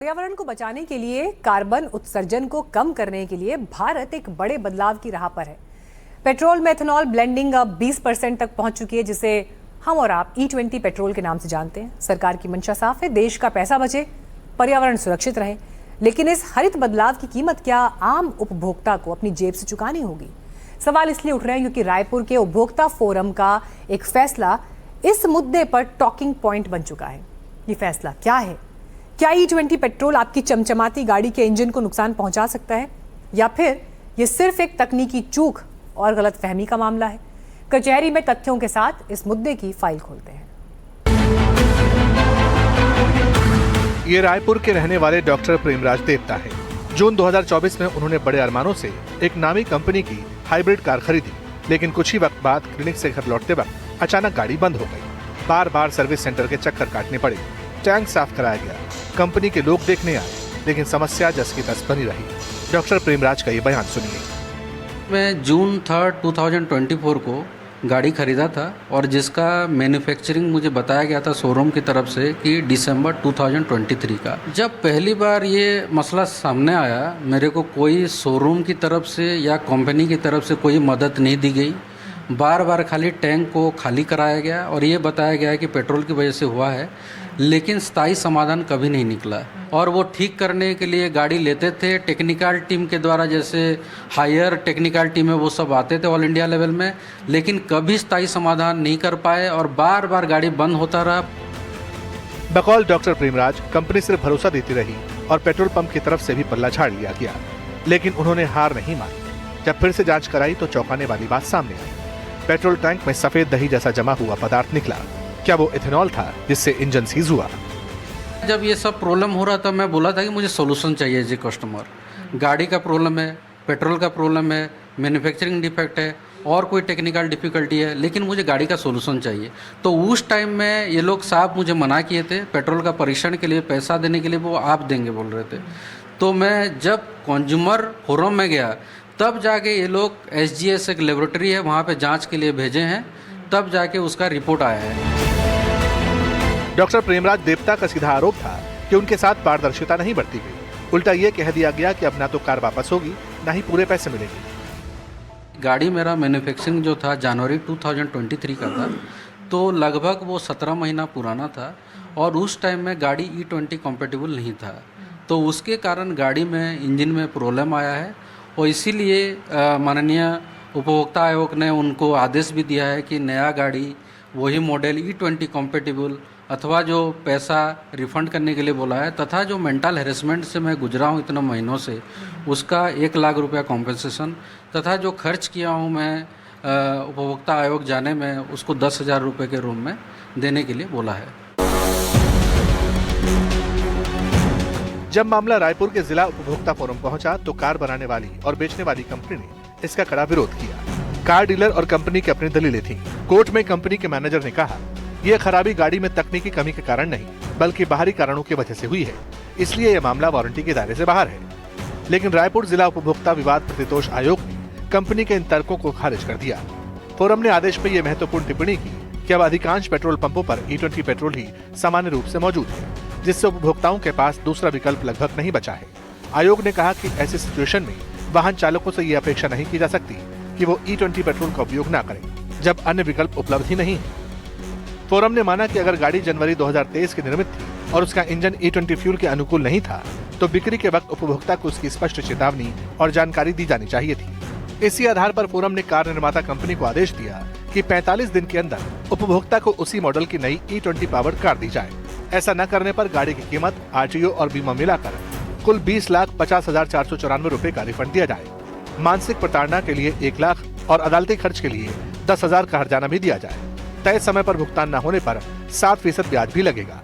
पर्यावरण को बचाने के लिए कार्बन उत्सर्जन को कम करने के लिए भारत एक बड़े बदलाव की राह पर है। पेट्रोल में एथेनॉल ब्लेंडिंग अब 20% तक पहुंच चुकी है, जिसे हम और आप E20 पेट्रोल के नाम से जानते हैं। सरकार की मंशा साफ है, देश का पैसा बचे, पर्यावरण सुरक्षित रहे। लेकिन इस हरित बदलाव की कीमत क्या आम उपभोक्ता को अपनी जेब से चुकानी होगी? सवाल इसलिए उठ रहे हैं क्योंकि रायपुर के उपभोक्ता फोरम का एक फैसला इस मुद्दे पर टॉकिंग पॉइंट बन चुका है। ये फैसला क्या है? क्या E20 पेट्रोल आपकी चमचमाती गाड़ी के इंजन को नुकसान पहुंचा सकता है, या फिर ये सिर्फ एक तकनीकी चूक और गलतफहमी का मामला है? कचहरी में तथ्यों के साथ इस मुद्दे की फाइल खोलते हैं। ये रायपुर के रहने वाले डॉक्टर प्रेमराज देवता हैं। जून 2024 में उन्होंने बड़े अरमानों से एक नामी कंपनी की हाइब्रिड कार खरीदी, लेकिन कुछ ही वक्त बाद क्लिनिक से घर लौटते वक्त अचानक गाड़ी बंद हो गई। बार बार सर्विस सेंटर के चक्कर काटने पड़े, टैंक साफ कराया गया, कंपनी के लोग देखने आए, लेकिन समस्या जस की तस बनी रही। डॉक्टर प्रेमराज का ये बयान सुनिए। मैं जून 3, 2024 को गाड़ी खरीदा था और जिसका मैन्युफैक्चरिंग मुझे बताया गया था शोरूम की तरफ से कि दिसंबर 2023 का। जब पहली बार ये मसला सामने आया, मेरे को कोई शोरूम की तरफ से या कंपनी की तरफ से कोई मदद नहीं दी गई। बार बार खाली टैंक को खाली कराया गया और ये बताया गया कि पेट्रोल की वजह से हुआ है, लेकिन स्थायी समाधान कभी नहीं निकला। और वो ठीक करने के लिए गाड़ी लेते थे टेक्निकल टीम के द्वारा, जैसे हायर टेक्निकल टीम है वो सब आते थे ऑल इंडिया लेवल में, लेकिन कभी स्थायी समाधान नहीं कर पाए और बार बार गाड़ी बंद होता रहा। बकौल डॉक्टर प्रेमराज, कंपनी सिर्फ भरोसा देती रही और पेट्रोल पंप की तरफ से भी पल्ला झाड़ लिया गया, लेकिन उन्होंने हार नहीं मानी। जब फिर से जांच कराई तो चौंकाने वाली बात सामने आई। पेट्रोल टैंक में सफेद दही जैसा जमा हुआ पदार्थ निकला। क्या वो इथेनॉल था जिससे इंजन सीज हुआ? जब ये सब प्रॉब्लम हो रहा था, मैं बोला था कि मुझे सोल्यूशन चाहिए जी। कस्टमर, गाड़ी का प्रॉब्लम है, पेट्रोल का प्रॉब्लम है, मैन्युफैक्चरिंग डिफेक्ट है और कोई टेक्निकल डिफिकल्टी है, लेकिन मुझे गाड़ी का सोल्यूशन चाहिए। तो उस टाइम में ये लोग साहब मुझे मना किए थे, पेट्रोल का परीक्षण के लिए पैसा देने के लिए वो आप देंगे बोल रहे थे। तो मैं जब कंज्यूमर फोरम में गया, तब जाके ये लोग SGS एक लेबोरेटरी है वहाँ पे जांच के लिए भेजे हैं, तब जाके उसका रिपोर्ट आया है। डॉक्टर प्रेमराज देवता का सीधा आरोप था कि उनके साथ पारदर्शिता नहीं बरती गई। उल्टा ये कह दिया गया कि अब ना तो कार वापस होगी, ना ही पूरे पैसे मिलेंगे। गाड़ी मेरा मैन्युफैक्चरिंग जो था जनवरी 2023 का था, तो लगभग वो 17 महीना पुराना था और उस टाइम में गाड़ी E20 कॉम्पेटिबल नहीं था। तो उसके कारण गाड़ी में इंजन में प्रॉब्लम आया है और इसीलिए माननीय उपभोक्ता आयोग ने उनको आदेश भी दिया है कि नया गाड़ी वही मॉडल E20 कॉम्पेटिबल अथवा जो पैसा रिफंड करने के लिए बोला है, तथा जो मेंटल हेरेसमेंट से मैं गुजरा हूँ इतने महीनों से, उसका 1 लाख रुपया कॉम्पेंसेशन, तथा जो खर्च किया हूँ मैं उपभोक्ता आयोग जाने में, उसको 10,000 रुपये के रूम में देने के लिए बोला है। जब मामला रायपुर के जिला उपभोक्ता फोरम पहुंचा तो कार बनाने वाली और बेचने वाली कंपनी ने इसका कड़ा विरोध किया। कार डीलर और कंपनी की अपनी दलीलें थीं। कोर्ट में कंपनी के मैनेजर ने कहा, यह खराबी गाड़ी में तकनीकी कमी के कारण नहीं, बल्कि बाहरी कारणों की वजह से हुई है, इसलिए यह मामला वारंटी के दायरे से बाहर है। लेकिन रायपुर जिला उपभोक्ता विवाद प्रतितोष आयोग ने कंपनी के इन तर्कों को खारिज कर दिया। फोरम ने आदेश में यह महत्वपूर्ण टिप्पणी की कि अब अधिकांश पेट्रोल पंपों पर E20 पेट्रोल ही सामान्य रूप से मौजूद है, जिससे उपभोक्ताओं के पास दूसरा विकल्प लगभग नहीं बचा है। आयोग ने कहा कि ऐसी सिचुएशन में वाहन चालकों से ये अपेक्षा नहीं की जा सकती कि वो E20 पेट्रोल का उपयोग न करें, जब अन्य विकल्प उपलब्ध ही नहीं है। फोरम ने माना कि अगर गाड़ी जनवरी 2023 की निर्मित थी और उसका इंजन E20 फ्यूल के अनुकूल नहीं था, तो बिक्री के वक्त उपभोक्ता को उसकी स्पष्ट चेतावनी और जानकारी दी जानी चाहिए थी। इसी आधार पर फोरम ने कार निर्माता कंपनी को आदेश दिया कि 45 दिन के अंदर उपभोक्ता को उसी मॉडल की नई E20 पावर्ड कार दी जाए। ऐसा न करने पर गाड़ी की कीमत, RTO और बीमा मिलाकर कुल 20,50,494 रुपए का रिफंड दिया जाए। मानसिक प्रताड़ना के लिए 1 लाख और अदालती खर्च के लिए 10,000 का हर्जाना भी दिया जाए। तय समय पर भुगतान न होने पर 7% ब्याज भी लगेगा।